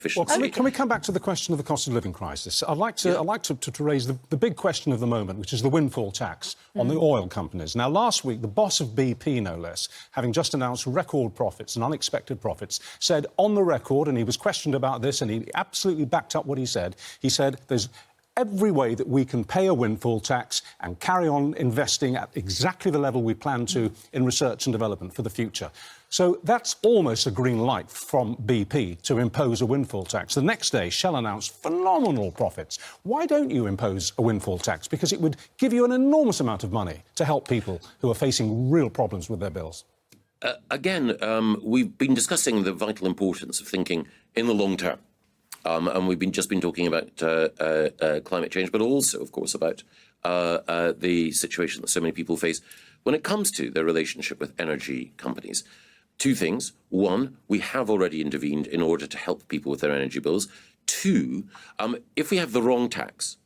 efficiency. Well, can we come back to the question of the cost of living crisis? I'd like to raise the big question of the moment, which is the windfall tax on the oil companies. Now, last week, the boss of BP, no less, having just announced record profits and unexpected profits, said on the record, and he was questioned about this, and he absolutely backed up what he said, there's every way that we can pay a windfall tax and carry on investing at exactly the level we plan to in research and development for the future. So that's almost a green light from BP to impose a windfall tax. The next day, Shell announced phenomenal profits. Why don't you impose a windfall tax? Because it would give you an enormous amount of money to help people who are facing real problems with their bills. Again, we've been discussing the vital importance of thinking in the long term. And we've just been talking about climate change, but also, of course, about the situation that so many people face when it comes to their relationship with energy companies. Two things. One, we have already intervened in order to help people with their energy bills. Two, if we have the wrong tax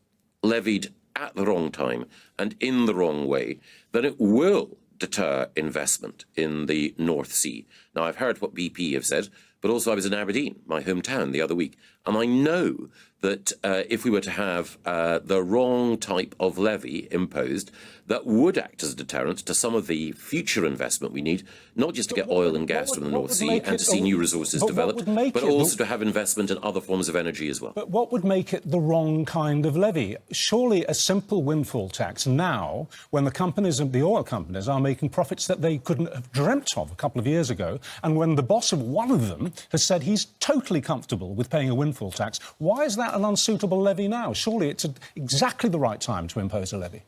levied at the wrong time and in the wrong way, then it will deter investment in the North Sea. Now, I've heard what BP have said, but also I was in Aberdeen, my hometown, the other week, and I know that if we were to have the wrong type of levy imposed, that would act as a deterrent to some of the future investment we need, not just to get oil and gas from the North Sea and to see new resources developed, but also to have investment in other forms of energy as well. But what would make it the wrong kind of levy? Surely a simple windfall tax now, when the companies and the oil companies are making profits that they couldn't have dreamt of a couple of years ago, and when the boss of one of them has said he's totally comfortable with paying a windfall tax, why is that an unsuitable levy now? Surely it's exactly the right time to impose a levy.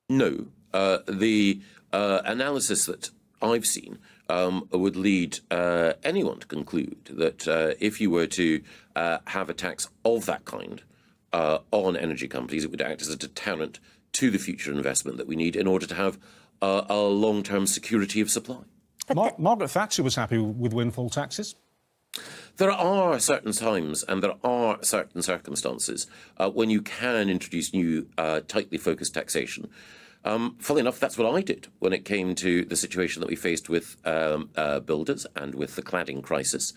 No. The analysis that I've seen would lead anyone to conclude that if you were to have a tax of that kind on energy companies, it would act as a deterrent to the future investment that we need in order to have a long-term security of supply. Margaret Thatcher was happy with windfall taxes. There are certain times and there are certain circumstances when you can introduce new tightly focused taxation. Funnily enough, that's what I did when it came to the situation that we faced with builders and with the cladding crisis.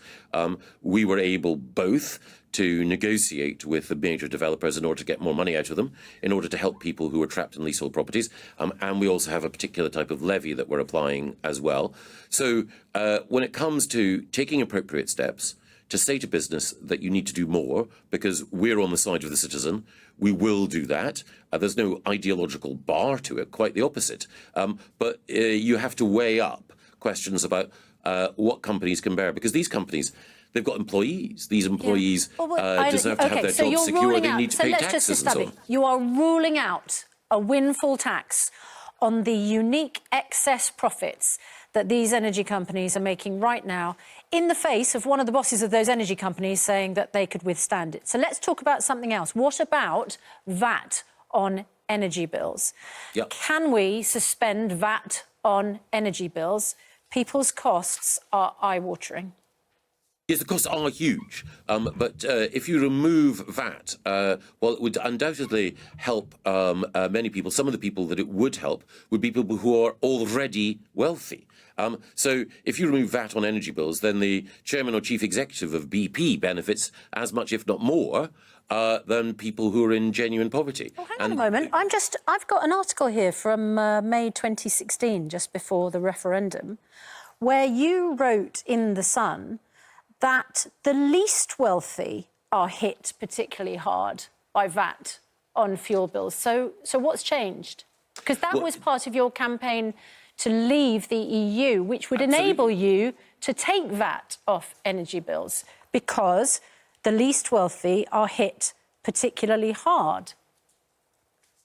We were able both to negotiate with the major developers in order to get more money out of them, in order to help people who were trapped in leasehold properties. And we also have a particular type of levy that we're applying as well. So when it comes to taking appropriate steps to say to business that you need to do more because we're on the side of the citizen, we will do that. There's no ideological bar to it, quite the opposite. But you have to weigh up questions about what companies can bear, because these companies, they've got employees. These employees deserve to have their jobs secure. They need to pay taxes and so on. You are ruling out a windfall tax on the unique excess profits that these energy companies are making right now, in the face of one of the bosses of those energy companies saying that they could withstand it. So let's talk about something else. What about VAT on energy bills? Yep. Can we suspend VAT on energy bills? People's costs are eye-watering. Yes, the costs are huge, but if you remove VAT, well, it would undoubtedly help many people. Some of the people that it would help would be people who are already wealthy. So if you remove VAT on energy bills, then the chairman or chief executive of BP benefits as much, if not more, than people who are in genuine poverty. Well, hang on a moment. I've got an article here from May 2016, just before the referendum, where you wrote in The Sun that the least wealthy are hit particularly hard by VAT on fuel bills. So what's changed? Because that was part of your campaign to leave the EU, which would enable you to take VAT off energy bills, because the least wealthy are hit particularly hard.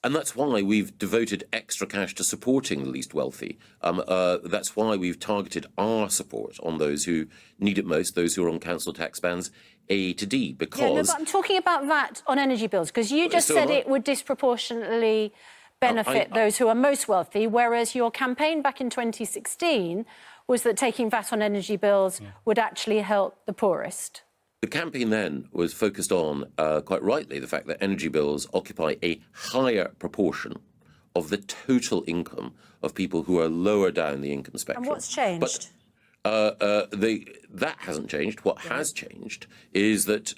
And that's why we've devoted extra cash to supporting the least wealthy. That's why we've targeted our support on those who need it most, those who are on council tax bands A to D, because... Yeah, no, but I'm talking about VAT on energy bills, because you just said it would disproportionately benefit those who are most wealthy, whereas your campaign back in 2016 was that taking VAT on energy bills would actually help the poorest. The campaign then was focused on, quite rightly, the fact that energy bills occupy a higher proportion of the total income of people who are lower down the income spectrum. And what's changed? But that hasn't changed. What has changed is that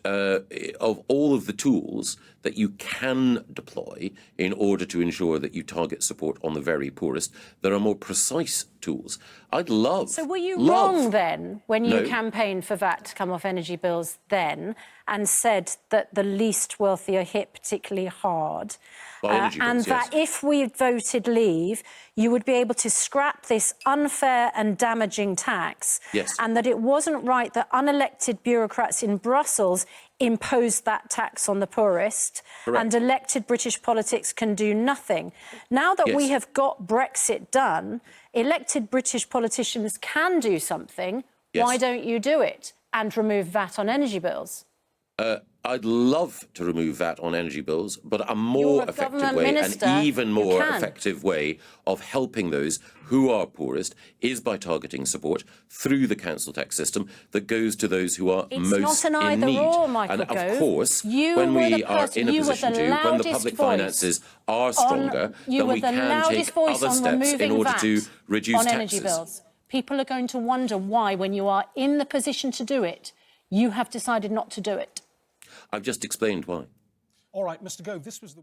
of all of the tools that you can deploy in order to ensure that you target support on the very poorest, there are more precise tools. I'd love... So were you wrong then when you campaigned for VAT to come off energy bills then and said that the least wealthy are hit particularly hard? And that if we voted leave, you would be able to scrap this unfair and damaging tax, and that it wasn't right that unelected bureaucrats in Brussels imposed that tax on the poorest, and elected British politics can do nothing. Now that we have got Brexit done, elected British politicians can do something. Why don't you do it and remove VAT on energy bills? I'd love to remove VAT on energy bills, but a more effective way, an even more effective way of helping those who are poorest is by targeting support through the council tax system that goes to those who are most in need. It's not an either-or, Michael Gove. And of course, when we are in a position to, when the public finances are stronger, then we can take other steps in order to reduce taxes. People are going to wonder why, when you are in the position to do it, you have decided not to do it. I've just explained why. All right, Mr. Gove, this was the...